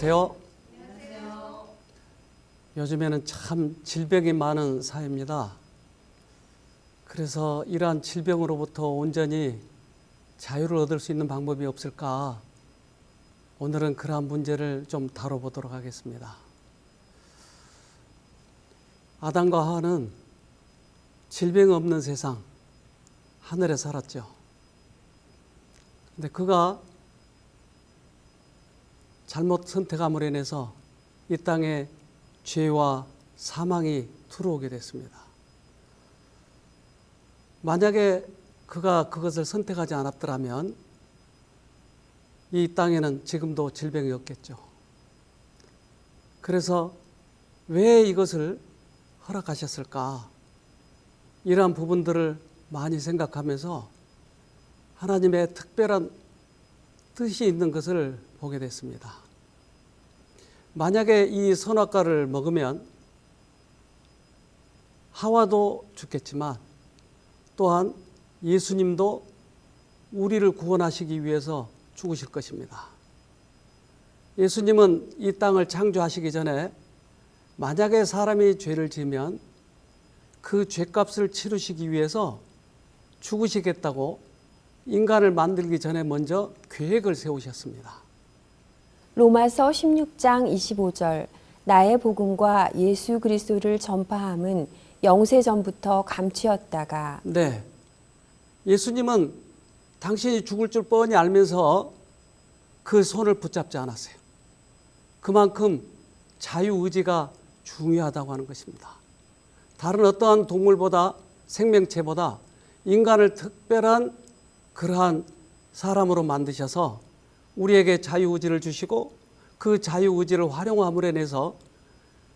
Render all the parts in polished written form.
안녕하세요. 요즘에는 참 질병이 많은 사회입니다. 그래서 이러한 질병으로부터 온전히 자유를 얻을 수 있는 방법이 없을까? 오늘은 그러한 문제를 좀 다뤄보도록 하겠습니다. 아담과 하와는 질병 없는 세상, 하늘에 살았죠. 근데 그가 잘못 선택함으로 인해서 이 땅에 죄와 사망이 들어오게 됐습니다. 만약에 그가 그것을 선택하지 않았더라면 이 땅에는 지금도 질병이 없겠죠. 그래서 왜 이것을 허락하셨을까? 이러한 부분들을 많이 생각하면서 하나님의 특별한 뜻이 있는 것을 보게 됐습니다. 만약에 이 선악과를 먹으면 하와도 죽겠지만 또한 예수님도 우리를 구원하시기 위해서 죽으실 것입니다. 예수님은 이 땅을 창조하시기 전에 만약에 사람이 죄를 지으면 그 죄값을 치르시기 위해서 죽으시겠다고 인간을 만들기 전에 먼저 계획을 세우셨습니다. 로마서 16장 25절 나의 복음과 예수 그리스도를 전파함은 영세전부터 감추었다가 네, 예수님은 당신이 죽을 줄 뻔히 알면서 그 손을 붙잡지 않았어요. 그만큼 자유의지가 중요하다고 하는 것입니다. 다른 어떠한 동물보다 생명체보다 인간을 특별한 그러한 사람으로 만드셔서 우리에게 자유의지를 주시고 그 자유의지를 활용함으로 인해서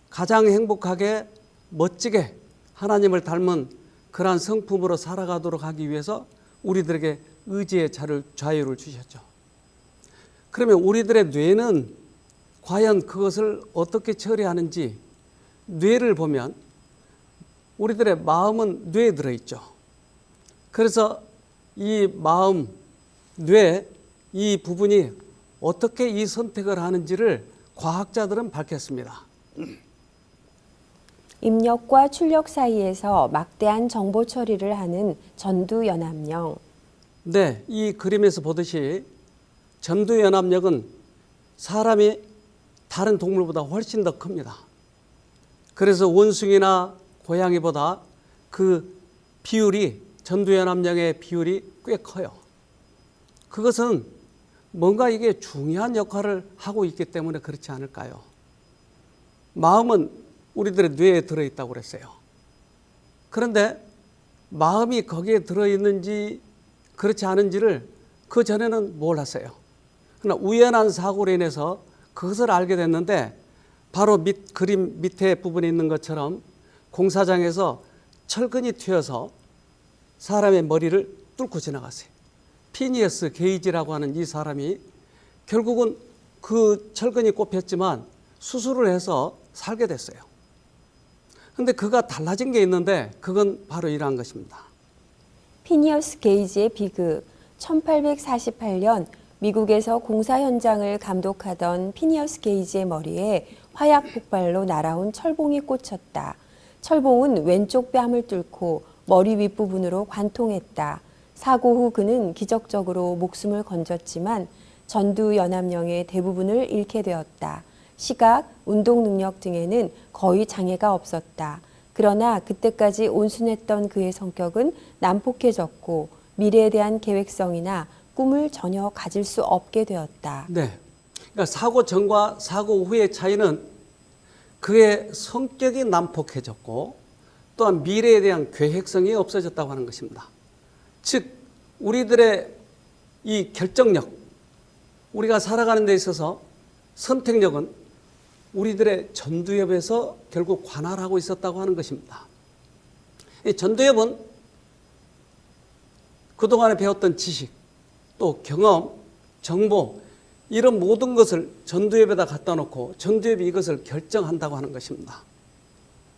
가장 행복하게 멋지게 하나님을 닮은 그러한 성품으로 살아가도록 하기 위해서 우리들에게 의지의 자유를 주셨죠. 그러면 우리들의 뇌는 과연 그것을 어떻게 처리하는지 뇌를 보면 우리들의 마음은 뇌에 들어있죠. 그래서 이 마음, 뇌, 이 부분이 어떻게 이 선택을 하는지를 과학자들은 밝혔습니다. 입력과 출력 사이에서 막대한 정보 처리를 하는 전두연합령. 네, 이 그림에서 보듯이 전두연합력은 사람이 다른 동물보다 훨씬 더 큽니다. 그래서 원숭이나 고양이보다 그 비율이 전두연합력의 비율이 꽤 커요. 그것은 뭔가 이게 중요한 역할을 하고 있기 때문에 그렇지 않을까요? 마음은 우리들의 뇌에 들어있다고 그랬어요. 그런데 마음이 거기에 들어있는지 그렇지 않은지를 그 전에는 몰랐어요. 그러나 우연한 사고로 인해서 그것을 알게 됐는데 바로 그림 밑에 부분에 있는 것처럼 공사장에서 철근이 튀어서 사람의 머리를 뚫고 지나갔어요. 피니어스 게이지라고 하는 이 사람이 결국은 그 철근이 꼽혔지만 수술을 해서 살게 됐어요. 그런데 그가 달라진 게 있는데 그건 바로 이러한 것입니다. 피니어스 게이지의 비극. 1848년 미국에서 공사 현장을 감독하던 피니어스 게이지의 머리에 화약 폭발로 날아온 철봉이 꽂혔다. 철봉은 왼쪽 뺨을 뚫고 머리 윗부분으로 관통했다. 사고 후 그는 기적적으로 목숨을 건졌지만 전두연합령의 대부분을 잃게 되었다. 시각, 운동 능력 등에는 거의 장애가 없었다. 그러나 그때까지 온순했던 그의 성격은 난폭해졌고 미래에 대한 계획성이나 꿈을 전혀 가질 수 없게 되었다. 네, 그러니까 사고 전과 사고 후의 차이는 그의 성격이 난폭해졌고 또한 미래에 대한 계획성이 없어졌다고 하는 것입니다. 즉 우리들의 이 결정력, 우리가 살아가는 데 있어서 선택력은 우리들의 전두엽에서 결국 관할하고 있었다고 하는 것입니다. 이 전두엽은 그동안에 배웠던 지식, 또 경험, 정보 이런 모든 것을 전두엽에다 갖다 놓고 전두엽이 이것을 결정한다고 하는 것입니다.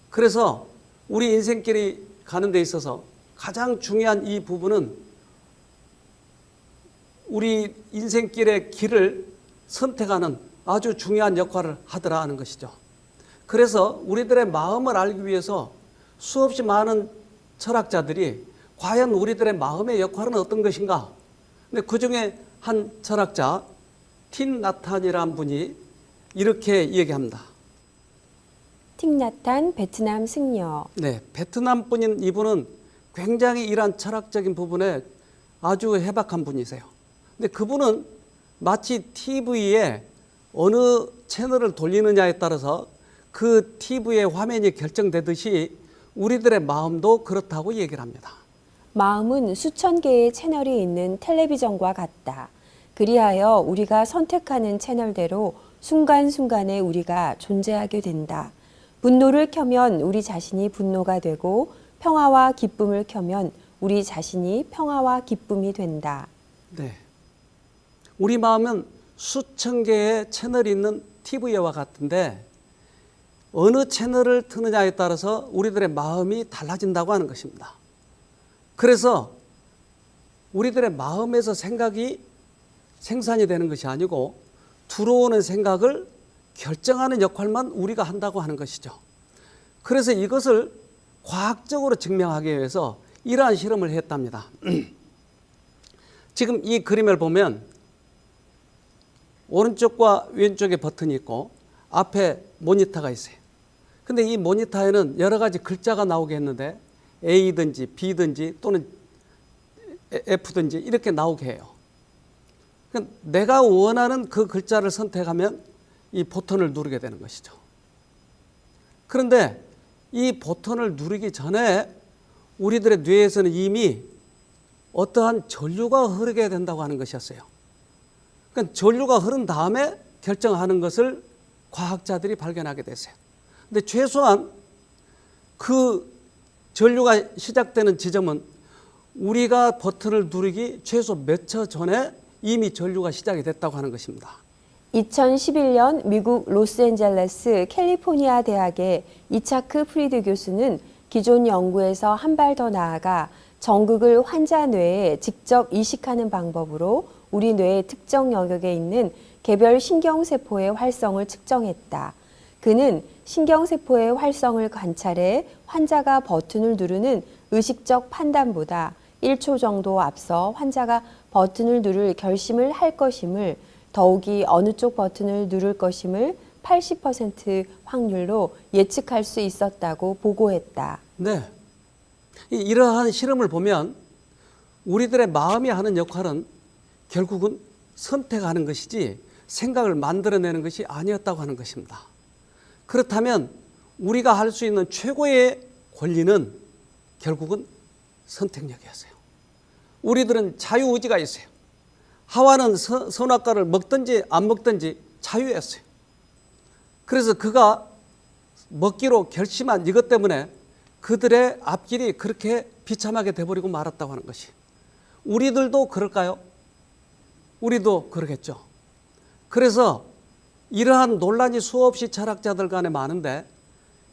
그래서 우리 인생길이 가는 데 있어서 가장 중요한 이 부분은 우리 인생길의 길을 선택하는 아주 중요한 역할을 하더라 하는 것이죠. 그래서 우리들의 마음을 알기 위해서 수없이 많은 철학자들이 과연 우리들의 마음의 역할은 어떤 것인가? 근데 그 중에 한 철학자 틴 나탄이라는 분이 이렇게 얘기합니다. 틱나탄 베트남 승려. 네, 베트남 분인 이분은 굉장히 이러한 철학적인 부분에 아주 해박한 분이세요. 근데 그분은 마치 TV에 어느 채널을 돌리느냐에 따라서 그 TV의 화면이 결정되듯이 우리들의 마음도 그렇다고 얘기를 합니다. 마음은 수천 개의 채널이 있는 텔레비전과 같다. 그리하여 우리가 선택하는 채널대로 순간순간에 우리가 존재하게 된다. 분노를 켜면 우리 자신이 분노가 되고 평화와 기쁨을 켜면 우리 자신이 평화와 기쁨이 된다. 네. 우리 마음은 수천 개의 채널이 있는 TV와 같은데 어느 채널을 트느냐에 따라서 우리들의 마음이 달라진다고 하는 것입니다. 그래서 우리들의 마음에서 생각이 생산이 되는 것이 아니고 들어오는 생각을 결정하는 역할만 우리가 한다고 하는 것이죠. 그래서 이것을 과학적으로 증명하기 위해서 이러한 실험을 했답니다. 지금 이 그림을 보면 오른쪽과 왼쪽에 버튼이 있고 앞에 모니터가 있어요. 근데 이 모니터에는 여러 가지 글자가 나오게 했는데 A든지 B든지 또는 F든지 이렇게 나오게 해요. 그러니까 내가 원하는 그 글자를 선택하면 이 버튼을 누르게 되는 것이죠. 그런데 이 버튼을 누르기 전에 우리들의 뇌에서는 이미 어떠한 전류가 흐르게 된다고 하는 것이었어요. 그러니까 전류가 흐른 다음에 결정하는 것을 과학자들이 발견하게 됐어요. 근데 최소한 그 전류가 시작되는 지점은 우리가 버튼을 누르기 최소 몇 초 전에 이미 전류가 시작이 됐다고 하는 것입니다. 2011년 미국 로스앤젤레스 캘리포니아 대학의 이차크 프리드 교수는 기존 연구에서 한 발 더 나아가 전극을 환자 뇌에 직접 이식하는 방법으로 우리 뇌의 특정 영역에 있는 개별 신경세포의 활성을 측정했다. 그는 신경세포의 활성을 관찰해 환자가 버튼을 누르는 의식적 판단보다 1초 정도 앞서 환자가 버튼을 누를 결심을 할 것임을, 더욱이 어느 쪽 버튼을 누를 것임을 80% 확률로 예측할 수 있었다고 보고했다. 네. 이러한 실험을 보면 우리들의 마음이 하는 역할은 결국은 선택하는 것이지 생각을 만들어내는 것이 아니었다고 하는 것입니다. 그렇다면 우리가 할 수 있는 최고의 권리는 결국은 선택력이었어요. 우리들은 자유의지가 있어요. 하와는 선악과를 먹든지 안 먹든지 자유였어요. 그래서 그가 먹기로 결심한 이것 때문에 그들의 앞길이 그렇게 비참하게 돼버리고 말았다고 하는 것이. 우리들도 그럴까요? 우리도 그러겠죠. 그래서 이러한 논란이 수없이 철학자들 간에 많은데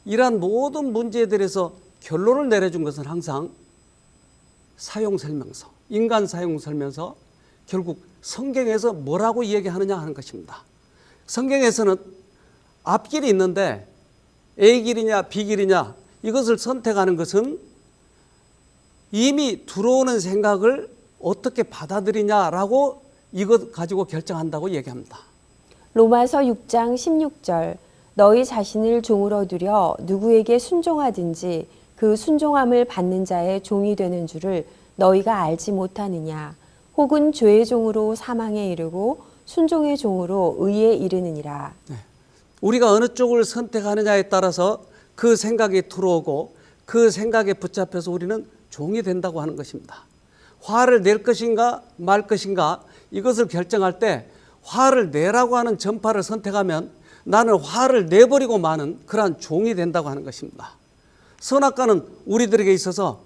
이러한 모든 문제에 대해서 결론을 내려준 것은 항상 사용설명서, 인간 사용설명서, 결국 성경에서 뭐라고 얘기하느냐 하는 것입니다. 성경에서는 앞길이 있는데 A길이냐 B길이냐 이것을 선택하는 것은 이미 들어오는 생각을 어떻게 받아들이냐라고 이것 가지고 결정한다고 얘기합니다. 로마서 6장 16절 너희 자신을 종으로 두려 누구에게 순종하든지 그 순종함을 받는 자의 종이 되는 줄을 너희가 알지 못하느냐. 혹은 죄의 종으로 사망에 이르고 순종의 종으로 의에 이르느니라. 네. 우리가 어느 쪽을 선택하느냐에 따라서 그 생각이 들어오고 그 생각에 붙잡혀서 우리는 종이 된다고 하는 것입니다. 화를 낼 것인가 말 것인가 이것을 결정할 때 화를 내라고 하는 전파를 선택하면 나는 화를 내버리고 마는 그러한 종이 된다고 하는 것입니다. 선악과는 우리들에게 있어서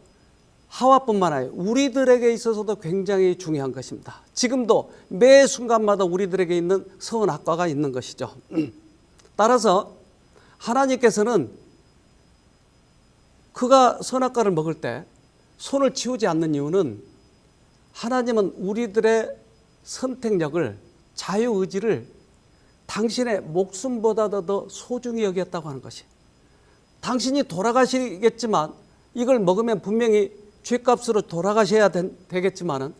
하와뿐만 아니라 우리들에게 있어서도 굉장히 중요한 것입니다. 지금도 매 순간마다 우리들에게 있는 선악과가 있는 것이죠. 따라서 하나님께서는 그가 선악과를 먹을 때 손을 치우지 않는 이유는 하나님은 우리들의 선택력을, 자유의지를 당신의 목숨보다도 더 소중히 여겼다고 하는 것이, 당신이 돌아가시겠지만 이걸 먹으면 분명히 죗값으로 돌아가셔야 되겠지만은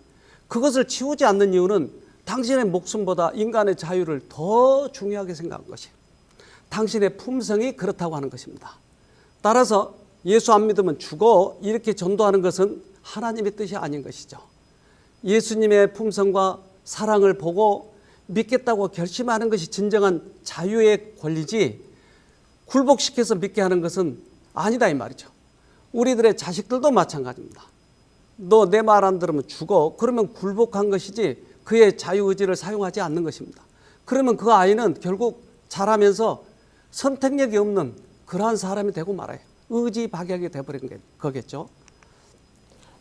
그것을 치우지 않는 이유는 당신의 목숨보다 인간의 자유를 더 중요하게 생각한 것이, 당신의 품성이 그렇다고 하는 것입니다. 따라서 예수 안 믿으면 죽어 이렇게 전도하는 것은 하나님의 뜻이 아닌 것이죠. 예수님의 품성과 사랑을 보고 믿겠다고 결심하는 것이 진정한 자유의 권리지, 굴복시켜서 믿게 하는 것은 아니다 이 말이죠. 우리들의 자식들도 마찬가지입니다. 너 내 말 안 들으면 죽어. 그러면 굴복한 것이지 그의 자유의지를 사용하지 않는 것입니다. 그러면 그 아이는 결국 자라면서 선택력이 없는 그러한 사람이 되고 말아요. 의지박약이 되어버린 거겠죠.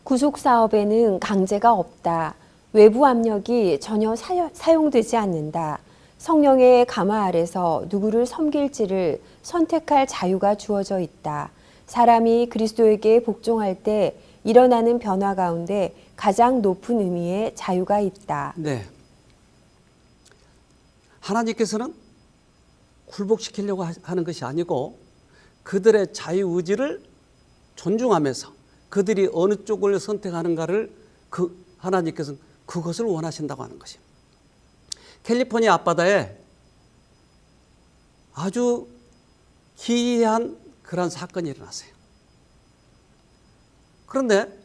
구속사업에는 강제가 없다. 외부 압력이 전혀 사용되지 않는다. 성령의 감화 아래서 누구를 섬길지를 선택할 자유가 주어져 있다. 사람이 그리스도에게 복종할 때 일어나는 변화 가운데 가장 높은 의미의 자유가 있다. 네. 하나님께서는 굴복시키려고 하는 것이 아니고 그들의 자유의지를 존중하면서 그들이 어느 쪽을 선택하는가를 하나님께서는 그것을 원하신다고 하는 것입니다. 캘리포니아 앞바다에 아주 기이한 그런 사건이 일어났어요. 그런데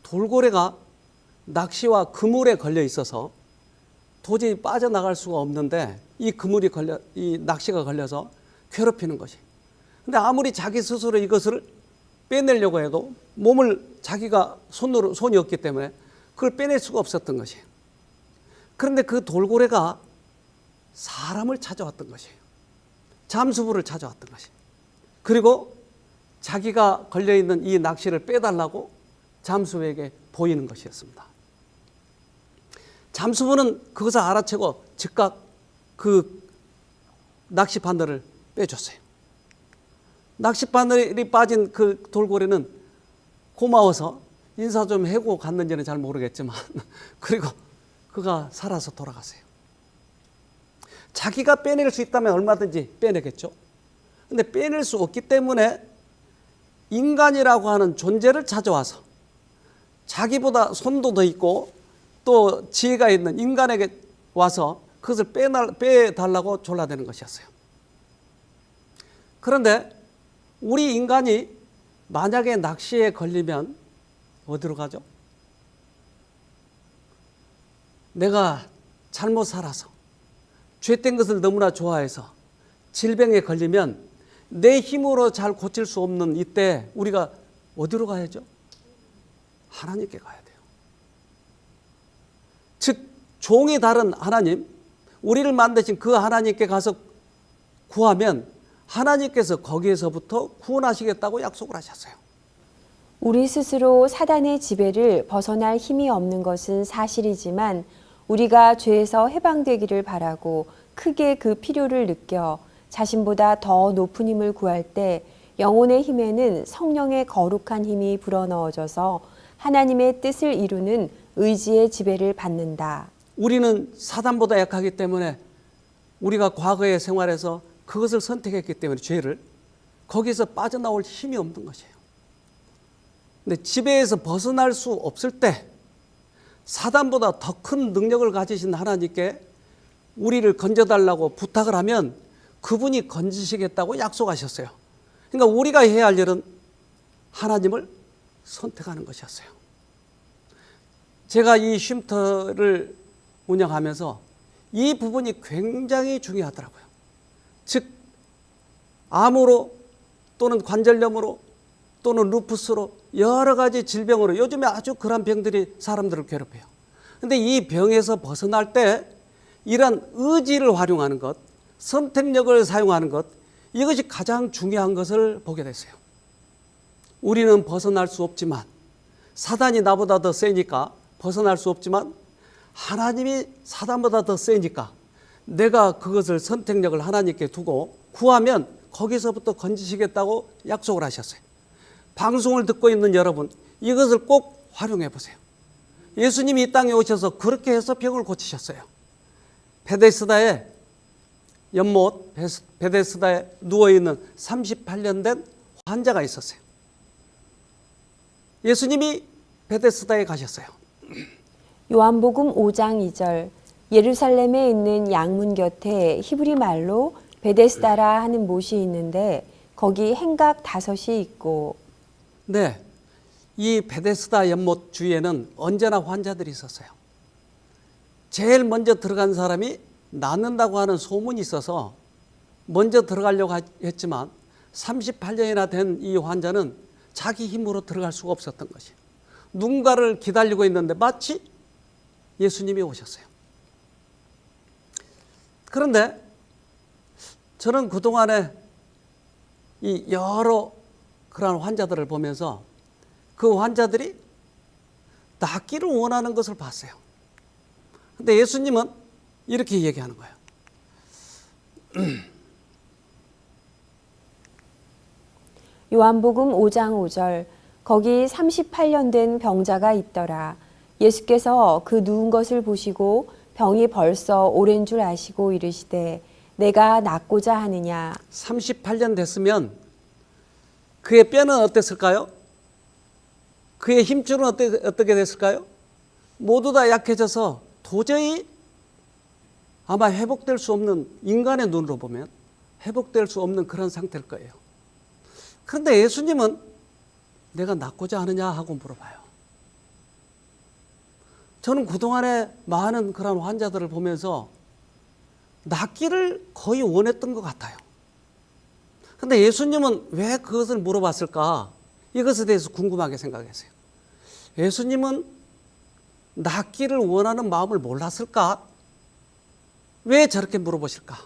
돌고래가 낚시와 그물에 걸려 있어서 도저히 빠져나갈 수가 없는데 이 낚시가 걸려서 괴롭히는 것이. 근데 아무리 자기 스스로 이것을 빼내려고 해도 몸을 자기가 손이 없기 때문에 그걸 빼낼 수가 없었던 것이에요. 그런데 그 돌고래가 사람을 찾아왔던 것이에요. 잠수부를 찾아왔던 것이에요. 그리고 자기가 걸려있는 이 낚시를 빼달라고 잠수부에게 보이는 것이었습니다. 잠수부는 그것을 알아채고 즉각 그 낚시 바늘을 빼줬어요. 낚시 바늘이 빠진 그 돌고래는 고마워서 인사 좀 해고 갔는지는 잘 모르겠지만 그리고 그가 살아서 돌아갔어요. 자기가 빼낼 수 있다면 얼마든지 빼내겠죠. 근데 빼낼 수 없기 때문에 인간이라고 하는 존재를 찾아와서 자기보다 손도 더 있고 또 지혜가 있는 인간에게 와서 그것을 빼달라고 졸라대는 것이었어요. 그런데 우리 인간이 만약에 낚시에 걸리면 어디로 가죠? 내가 잘못 살아서 죄된 것을 너무나 좋아해서 질병에 걸리면 내 힘으로 잘 고칠 수 없는 이때 우리가 어디로 가야죠? 하나님께 가야 돼요. 즉 종이 다른 하나님, 우리를 만드신 그 하나님께 가서 구하면 하나님께서 거기에서부터 구원하시겠다고 약속을 하셨어요. 우리 스스로 사단의 지배를 벗어날 힘이 없는 것은 사실이지만 우리가 죄에서 해방되기를 바라고 크게 그 필요를 느껴 자신보다 더 높은 힘을 구할 때 영혼의 힘에는 성령의 거룩한 힘이 불어넣어져서 하나님의 뜻을 이루는 의지의 지배를 받는다. 우리는 사단보다 약하기 때문에 우리가 과거의 생활에서 그것을 선택했기 때문에 죄를 거기서 빠져나올 힘이 없는 것이에요. 근데 지배에서 벗어날 수 없을 때 사단보다 더 큰 능력을 가지신 하나님께 우리를 건져달라고 부탁을 하면 그분이 건지시겠다고 약속하셨어요. 그러니까 우리가 해야 할 일은 하나님을 선택하는 것이었어요. 제가 이 쉼터를 운영하면서 이 부분이 굉장히 중요하더라고요. 즉 암으로 또는 관절염으로 또는 루푸스로 여러 가지 질병으로 요즘에 아주 그런 병들이 사람들을 괴롭혀요. 그런데 이 병에서 벗어날 때 이런 의지를 활용하는 것, 선택력을 사용하는 것, 이것이 가장 중요한 것을 보게 됐어요. 우리는 벗어날 수 없지만 사단이 나보다 더 세니까 벗어날 수 없지만 하나님이 사단보다 더 세니까 내가 그것을 선택력을 하나님께 두고 구하면 거기서부터 건지시겠다고 약속을 하셨어요. 방송을 듣고 있는 여러분, 이것을 꼭 활용해 보세요. 예수님이 이 땅에 오셔서 그렇게 해서 병을 고치셨어요. 베데스다에 연못 베데스다에 누워있는 38년 된 환자가 있었어요. 예수님이 베데스다에 가셨어요. 요한복음 5장 2절 예루살렘에 있는 양문 곁에 히브리 말로 베데스다라 하는 못이 있는데 거기 행각 5이 있고. 네, 이 베데스다 연못 주위에는 언제나 환자들이 있었어요. 제일 먼저 들어간 사람이 낫는다고 하는 소문이 있어서 먼저 들어가려고 했지만 38년이나 된 이 환자는 자기 힘으로 들어갈 수가 없었던 것이에요. 누군가를 기다리고 있는데 마치 예수님이 오셨어요. 그런데 저는 그동안에 이 여러 그러한 환자들을 보면서 그 환자들이 낫기를 원하는 것을 봤어요. 근데 예수님은 이렇게 얘기하는 거예요. 요한복음 5장 5절 거기 38년 된 병자가 있더라. 예수께서 그 누운 것을 보시고 병이 벌써 오랜 줄 아시고 이르시되 내가 낫고자 하느냐. 38년 됐으면 그의 뼈는 어땠을까요? 그의 힘줄은 어떻게 됐을까요? 모두 다 약해져서 도저히 아마 회복될 수 없는, 인간의 눈으로 보면 회복될 수 없는 그런 상태일 거예요. 그런데 예수님은 내가 낫고자 하느냐 하고 물어봐요. 저는 그동안에 많은 그런 환자들을 보면서 낫기를 거의 원했던 것 같아요. 그런데 예수님은 왜 그것을 물어봤을까? 이것에 대해서 궁금하게 생각했어요. 예수님은 낫기를 원하는 마음을 몰랐을까? 왜 저렇게 물어보실까?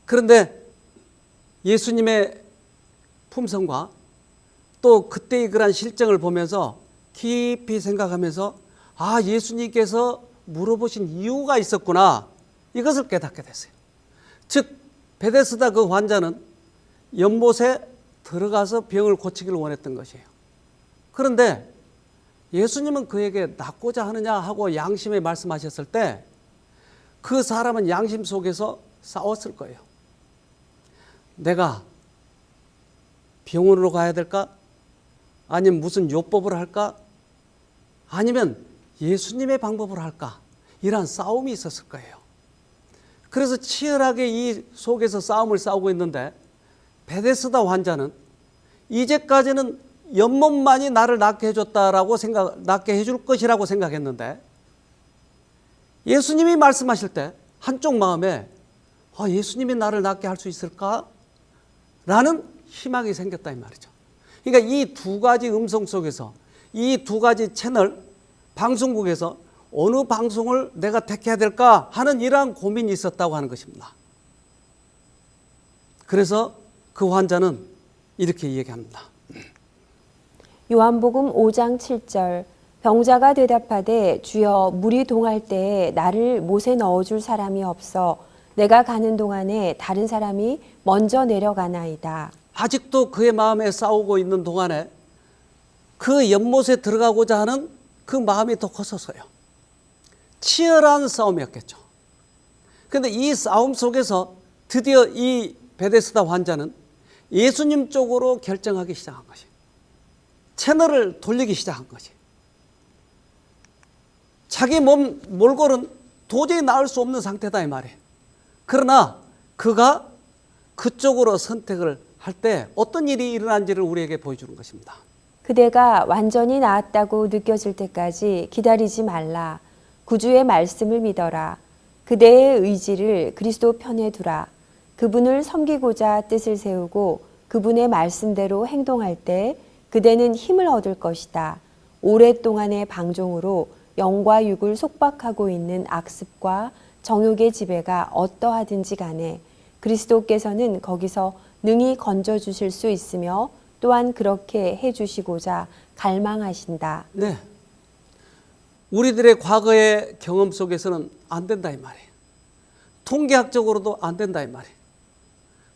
그런데 예수님의 품성과 또 그때의 그런 실정을 보면서 깊이 생각하면서 아, 예수님께서 물어보신 이유가 있었구나, 이것을 깨닫게 됐어요. 즉 베데스다 그 환자는 연못에 들어가서 병을 고치기를 원했던 것이에요. 그런데 예수님은 그에게 낫고자 하느냐 하고 양심에 말씀하셨을 때 그 사람은 양심 속에서 싸웠을 거예요. 내가 병원으로 가야 될까? 아니면 무슨 요법을 할까? 아니면 예수님의 방법으로 할까? 이러한 싸움이 있었을 거예요. 그래서 치열하게 이 속에서 싸움을 싸우고 있는데 베데스다 환자는 이제까지는 연못만이 나를 낫게 해줬다라고 낫게 해줄 것이라고 생각했는데 예수님이 말씀하실 때 한쪽 마음에 예수님이 나를 낫게 할 수 있을까? 라는 희망이 생겼다 이 말이죠. 그러니까 이 두 가지 음성 속에서 이 두 가지 채널 방송국에서 어느 방송을 내가 택해야 될까 하는 이러한 고민이 있었다고 하는 것입니다. 그래서 그 환자는 이렇게 얘기합니다. 요한복음 5장 7절 병자가 대답하되 주여 물이 동할 때에 나를 못에 넣어줄 사람이 없어 내가 가는 동안에 다른 사람이 먼저 내려가나이다. 아직도 그의 마음에 싸우고 있는 동안에 그 연못에 들어가고자 하는 그 마음이 더 컸었어요. 치열한 싸움이었겠죠. 그런데 이 싸움 속에서 드디어 이 베데스다 환자는 예수님 쪽으로 결정하기 시작한 것이, 채널을 돌리기 시작한 것이. 자기 몸 몰골은 도저히 나을 수 없는 상태다 이 말이에요. 그러나 그가 그쪽으로 선택을 할 때 어떤 일이 일어난지를 우리에게 보여주는 것입니다. 그대가 완전히 나았다고 느껴질 때까지 기다리지 말라. 구주의 말씀을 믿어라. 그대의 의지를 그리스도 편에 두라. 그분을 섬기고자 뜻을 세우고 그분의 말씀대로 행동할 때 그대는 힘을 얻을 것이다. 오랫동안의 방종으로 영과 육을 속박하고 있는 악습과 정욕의 지배가 어떠하든지 간에 그리스도께서는 거기서 능히 건져주실 수 있으며 또한 그렇게 해주시고자 갈망하신다. 네, 우리들의 과거의 경험 속에서는 안 된다 이 말이에요. 통계학적으로도 안 된다 이 말이에요.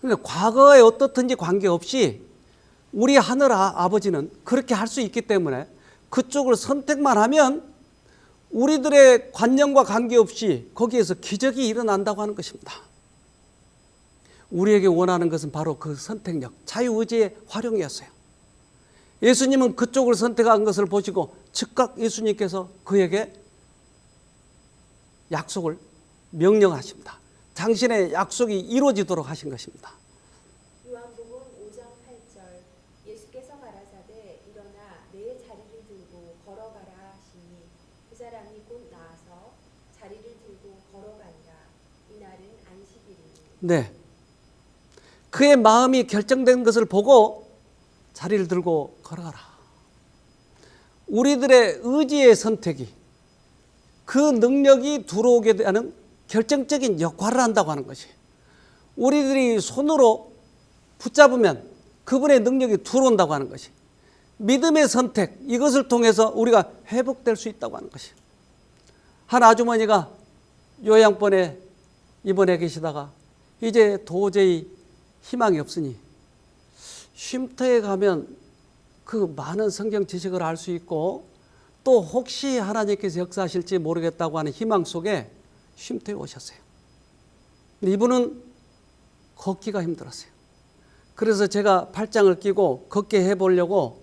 그러니까 과거에 어떻든지 관계없이 우리 하늘 아버지는 그렇게 할 수 있기 때문에 그쪽을 선택만 하면 우리들의 관념과 관계없이 거기에서 기적이 일어난다고 하는 것입니다. 우리에게 원하는 것은 바로 그 선택력, 자유의지의 활용이었어요. 예수님은 그쪽을 선택한 것을 보시고 즉각 예수님께서 그에게 약속을 명령하십니다. 당신의 약속이 이루어지도록 하신 것입니다. 요한복음 5장 8절 예수께서 가라사대 일어나 내 자리를 들고 걸어가라 하시니 그 사람이 곧 나아서 자리를 들고 걸어가니라. 이날은 안식일이니. 네, 그의 마음이 결정된 것을 보고 자리를 들고 걸어가라. 우리들의 의지의 선택이 그 능력이 들어오게 되는 결정적인 역할을 한다고 하는 것이, 우리들이 손으로 붙잡으면 그분의 능력이 들어온다고 하는 것이, 믿음의 선택, 이것을 통해서 우리가 회복될 수 있다고 하는 것이. 한 아주머니가 요양원에 입원해 계시다가 이제 도저히 희망이 없으니 쉼터에 가면 그 많은 성경 지식을 알 수 있고 또 혹시 하나님께서 역사하실지 모르겠다고 하는 희망 속에 쉼터에 오셨어요. 근데 이분은 걷기가 힘들었어요. 그래서 제가 팔짱을 끼고 걷게 해보려고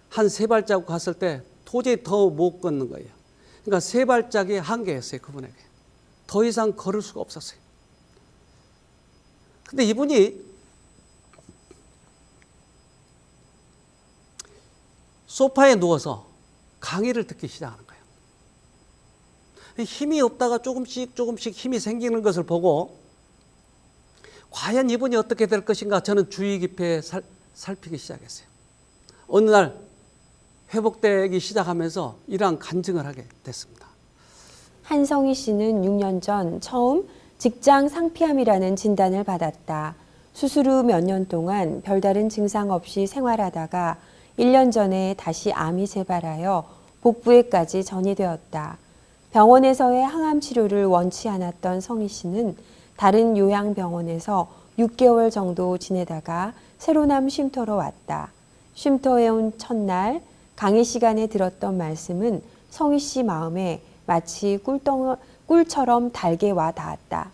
한 3발자국 갔을 때 도저히 더 못 걷는 거예요. 그러니까 3발짝이 한계였어요, 그분에게. 더 이상 걸을 수가 없었어요. 근데 이분이 소파에 누워서 강의를 듣기 시작하는 거예요. 힘이 없다가 조금씩 힘이 생기는 것을 보고 과연 이분이 어떻게 될 것인가 저는 주의 깊게 살피기 시작했어요. 어느 날 회복되기 시작하면서 이러한 간증을 하게 됐습니다. 한성희 씨는 6년 전 처음 직장 상피암이라는 진단을 받았다. 수술 후 몇 년 동안 별다른 증상 없이 생활하다가 1년 전에 다시 암이 재발하여 복부에까지 전이되었다. 병원에서의 항암 치료를 원치 않았던 성희 씨는 다른 요양병원에서 6개월 정도 지내다가 새로남 쉼터로 왔다. 쉼터에 온 첫날 강의 시간에 들었던 말씀은 성희 씨 마음에 마치 꿀처럼 달게 와 닿았다.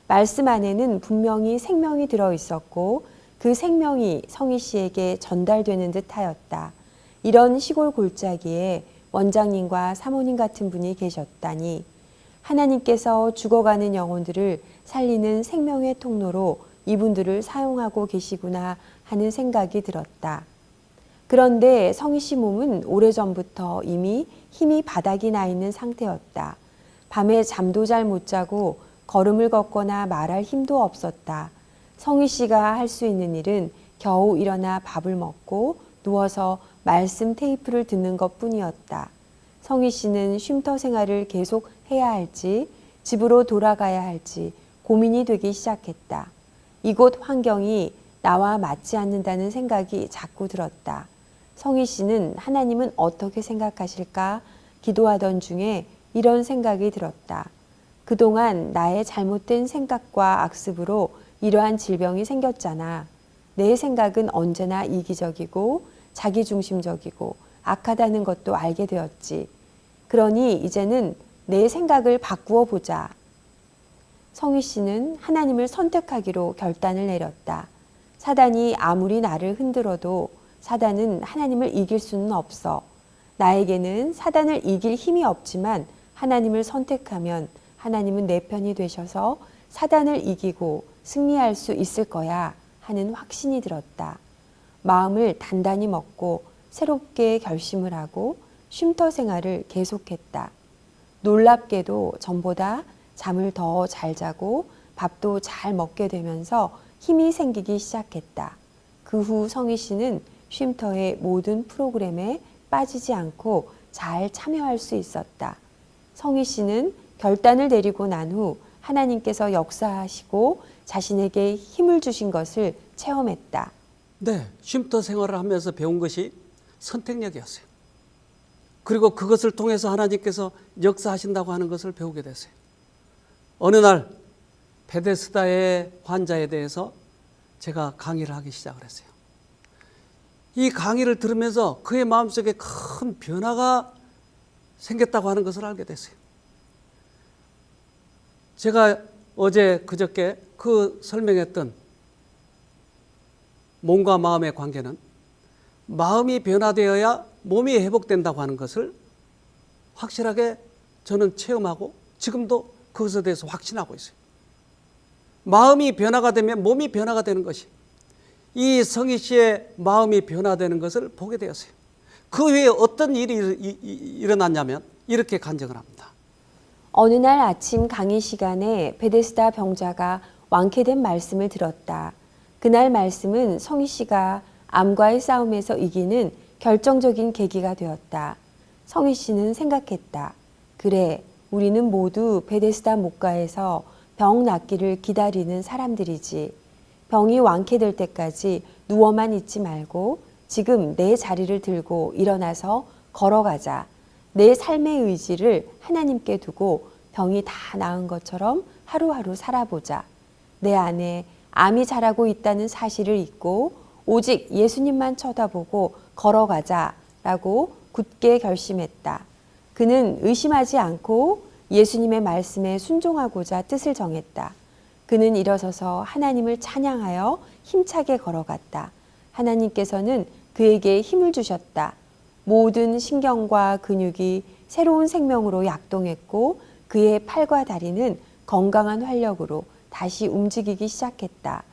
말씀 안에는 분명히 생명이 들어 있었고 그 생명이 성희 씨에게 전달되는 듯하였다. 이런 시골 골짜기에 원장님과 사모님 같은 분이 계셨다니 하나님께서 죽어가는 영혼들을 살리는 생명의 통로로 이분들을 사용하고 계시구나 하는 생각이 들었다. 그런데 성희 씨 몸은 오래전부터 이미 힘이 바닥이 나 있는 상태였다. 밤에 잠도 잘 못 자고 걸음을 걷거나 말할 힘도 없었다. 성희 씨가 할 수 있는 일은 겨우 일어나 밥을 먹고 누워서 말씀 테이프를 듣는 것뿐이었다. 성희 씨는 쉼터 생활을 계속 해야 할지 집으로 돌아가야 할지 고민이 되기 시작했다. 이곳 환경이 나와 맞지 않는다는 생각이 자꾸 들었다. 성희 씨는 하나님은 어떻게 생각하실까 기도하던 중에 이런 생각이 들었다. 그동안 나의 잘못된 생각과 악습으로 이러한 질병이 생겼잖아. 내 생각은 언제나 이기적이고 자기중심적이고 악하다는 것도 알게 되었지. 그러니 이제는 내 생각을 바꾸어 보자. 성희 씨는 하나님을 선택하기로 결단을 내렸다. 사단이 아무리 나를 흔들어도 사단은 하나님을 이길 수는 없어. 나에게는 사단을 이길 힘이 없지만 하나님을 선택하면 하나님은 내 편이 되셔서 사단을 이기고 승리할 수 있을 거야 하는 확신이 들었다. 마음을 단단히 먹고 새롭게 결심을 하고 쉼터 생활을 계속했다. 놀랍게도 전보다 잠을 더 잘 자고 밥도 잘 먹게 되면서 힘이 생기기 시작했다. 그 후 성희 씨는 쉼터의 모든 프로그램에 빠지지 않고 잘 참여할 수 있었다. 성희 씨는 결단을 내리고 난 후 하나님께서 역사하시고 자신에게 힘을 주신 것을 체험했다. 네, 쉼터 생활을 하면서 배운 것이 선택력이었어요. 그리고 그것을 통해서 하나님께서 역사하신다고 하는 것을 배우게 됐어요. 어느 날 베데스다의 환자에 대해서 제가 강의를 하기 시작을 했어요. 이 강의를 들으면서 그의 마음속에 큰 변화가 생겼다고 하는 것을 알게 됐어요. 제가 어제 그저께 그 설명했던 몸과 마음의 관계는 마음이 변화되어야 몸이 회복된다고 하는 것을 확실하게 저는 체험하고 지금도 그것에 대해서 확신하고 있어요. 마음이 변화가 되면 몸이 변화가 되는 것이, 이 성희 씨의 마음이 변화되는 것을 보게 되었어요. 그 후에 어떤 일이 일어났냐면 이렇게 간증을 합니다. 어느 날 아침 강의 시간에 베데스다 병자가 완쾌된 말씀을 들었다. 그날 말씀은 성희 씨가 암과의 싸움에서 이기는 결정적인 계기가 되었다. 성희 씨는 생각했다. 그래, 우리는 모두 베데스다 목가에서 병 낫기를 기다리는 사람들이지. 병이 완쾌될 때까지 누워만 있지 말고 지금 내 자리를 들고 일어나서 걸어가자. 내 삶의 의지를 하나님께 두고 병이 다 나은 것처럼 하루하루 살아보자. 내 안에 암이 자라고 있다는 사실을 잊고 오직 예수님만 쳐다보고 걸어가자라고 굳게 결심했다. 그는 의심하지 않고 예수님의 말씀에 순종하고자 뜻을 정했다. 그는 일어서서 하나님을 찬양하여 힘차게 걸어갔다. 하나님께서는 그에게 힘을 주셨다. 모든 신경과 근육이 새로운 생명으로 약동했고 그의 팔과 다리는 건강한 활력으로 다시 움직이기 시작했다.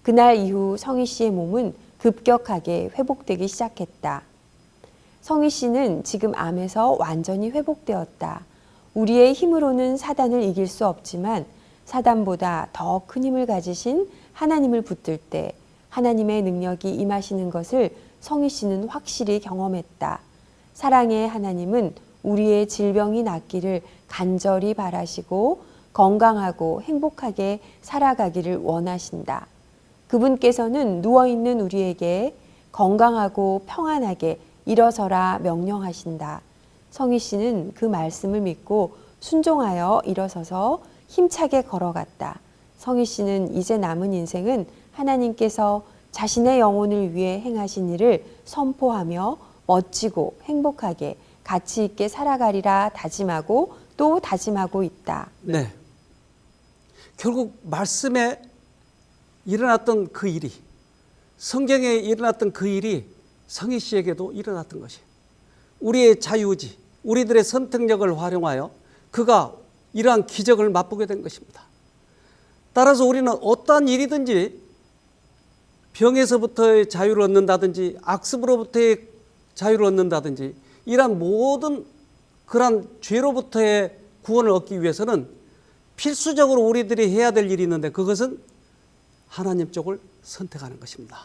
그날 이후 성희 씨의 몸은 급격하게 회복되기 시작했다. 성희 씨는 지금 암에서 완전히 회복되었다. 우리의 힘으로는 사단을 이길 수 없지만 사단보다 더 큰 힘을 가지신 하나님을 붙들 때 하나님의 능력이 임하시는 것을 성희 씨는 확실히 경험했다. 사랑의 하나님은 우리의 질병이 낫기를 간절히 바라시고 건강하고 행복하게 살아가기를 원하신다. 그분께서는 누워있는 우리에게 건강하고 평안하게 일어서라 명령하신다. 성희 씨는 그 말씀을 믿고 순종하여 일어서서 힘차게 걸어갔다. 성희 씨는 이제 남은 인생은 하나님께서 자신의 영혼을 위해 행하신 일을 선포하며 멋지고 행복하게 가치 있게 살아가리라 다짐하고 또 다짐하고 있다. 네. 결국 말씀에 일어났던 그 일이, 성경에 일어났던 그 일이 성희 씨에게도 일어났던 것이에요. 우리의 자유의지, 우리들의 선택력을 활용하여 그가 이러한 기적을 맛보게 된 것입니다. 따라서 우리는 어떠한 일이든지 병에서부터의 자유를 얻는다든지 악습으로부터의 자유를 얻는다든지 이러한 모든 그러한 죄로부터의 구원을 얻기 위해서는 필수적으로 우리들이 해야 될 일이 있는데 그것은 하나님 쪽을 선택하는 것입니다.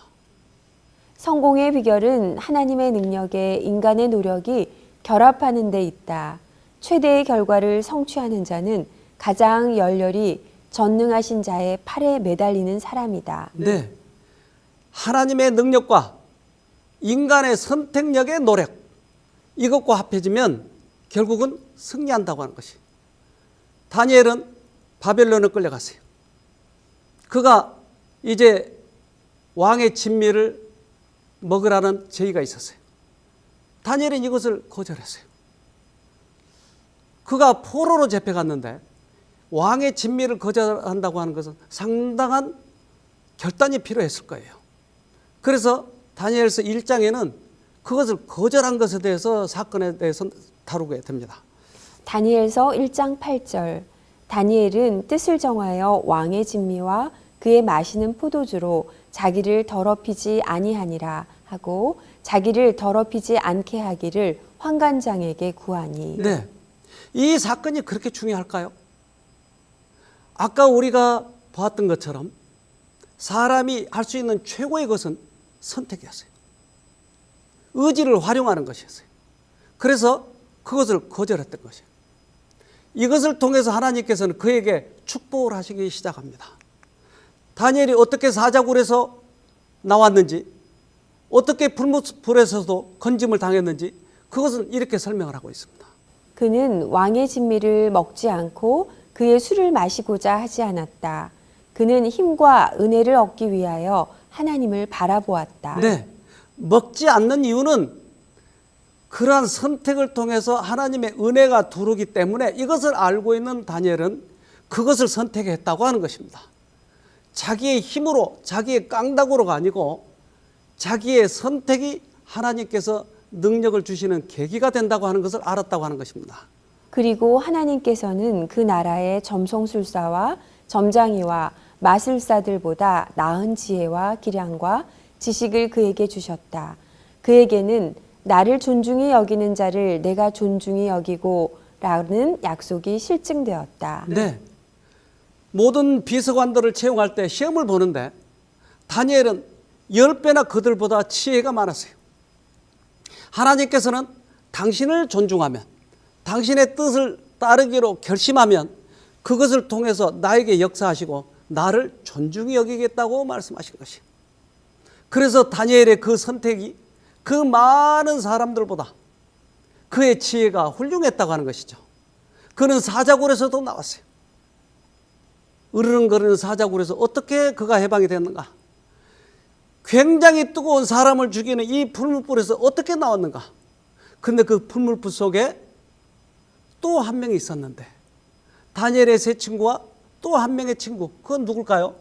성공의 비결은 하나님의 능력에 인간의 노력이 결합하는 데 있다. 최대의 결과를 성취하는 자는 가장 열렬히 전능하신 자의 팔에 매달리는 사람이다. 네. 하나님의 능력과 인간의 선택력의 노력, 이것과 합해지면 결국은 승리한다고 하는 것이. 다니엘은 바벨론에 끌려갔어요. 그가 이제 왕의 진미를 먹으라는 제의가 있었어요. 다니엘은 이것을 거절했어요. 그가 포로로 잡혀갔는데 왕의 진미를 거절한다고 하는 것은 상당한 결단이 필요했을 거예요. 그래서 다니엘서 1장에는 그것을 거절한 것에 대해서 사건에 대해서 다루게 됩니다. 다니엘서 1장 8절. 다니엘은 뜻을 정하여 왕의 진미와 그의 마시는 포도주로 자기를 더럽히지 아니하니라 하고 자기를 더럽히지 않게 하기를 환관장에게 구하니. 네, 이 사건이 그렇게 중요할까요? 아까 우리가 보았던 것처럼 사람이 할 수 있는 최고의 것은 선택이었어요. 의지를 활용하는 것이었어요. 그래서 그것을 거절했던 것이에요. 이것을 통해서 하나님께서는 그에게 축복을 하시기 시작합니다. 다니엘이 어떻게 사자굴에서 나왔는지, 어떻게 불에서도 건짐을 당했는지 그것은 이렇게 설명을 하고 있습니다. 그는 왕의 진미를 먹지 않고 그의 술을 마시고자 하지 않았다. 그는 힘과 은혜를 얻기 위하여 하나님을 바라보았다. 네, 먹지 않는 이유는 그러한 선택을 통해서 하나님의 은혜가 두르기 때문에 이것을 알고 있는 다니엘은 그것을 선택했다고 하는 것입니다. 자기의 힘으로, 자기의 깡다구로가 아니고 자기의 선택이 하나님께서 능력을 주시는 계기가 된다고 하는 것을 알았다고 하는 것입니다. 그리고 하나님께서는 그 나라의 점성술사와 점장이와 마술사들보다 나은 지혜와 기량과 지식을 그에게 주셨다. 그에게는 나를 존중히 여기는 자를 내가 존중히 여기고 라는 약속이 실증되었다. 네. 모든 비서관들을 채용할 때 시험을 보는데 다니엘은 10배나 그들보다 지혜가 많았어요. 하나님께서는 당신을 존중하면, 당신의 뜻을 따르기로 결심하면 그것을 통해서 나에게 역사하시고 나를 존중히 여기겠다고 말씀하신 것이에요. 그래서 다니엘의 그 선택이 그 많은 사람들보다 그의 지혜가 훌륭했다고 하는 것이죠. 그는 사자굴에서도 나왔어요. 으르렁거리는 사자굴에서 어떻게 그가 해방이 됐는가? 굉장히 뜨거운 사람을 죽이는 이 풀무불에서 어떻게 나왔는가? 근데 그 풀무불 속에 또 한 명이 있었는데 다니엘의 세 친구와 또 한 명의 친구, 그건 누굴까요?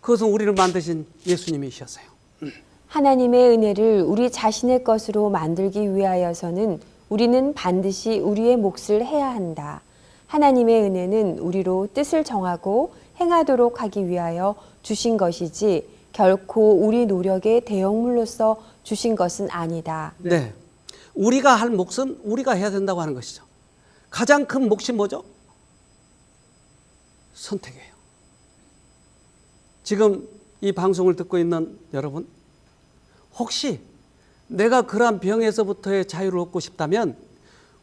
그것은 우리를 만드신 예수님이셨어요. 하나님의 은혜를 우리 자신의 것으로 만들기 위하여서는 우리는 반드시 우리의 몫을 해야 한다. 하나님의 은혜는 우리로 뜻을 정하고 행하도록 하기 위하여 주신 것이지 결코 우리 노력의 대형물로서 주신 것은 아니다. 네, 우리가 할 몫은 우리가 해야 된다고 하는 것이죠. 가장 큰 몫이 뭐죠? 선택이에요. 지금 이 방송을 듣고 있는 여러분, 혹시 내가 그러한 병에서부터의 자유를 얻고 싶다면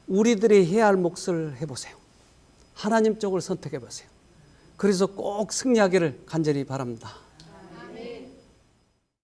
우리들이 해야 할 몫을 해보세요. 하나님 쪽을 선택해 보세요. 그래서 꼭 승리하기를 간절히 바랍니다.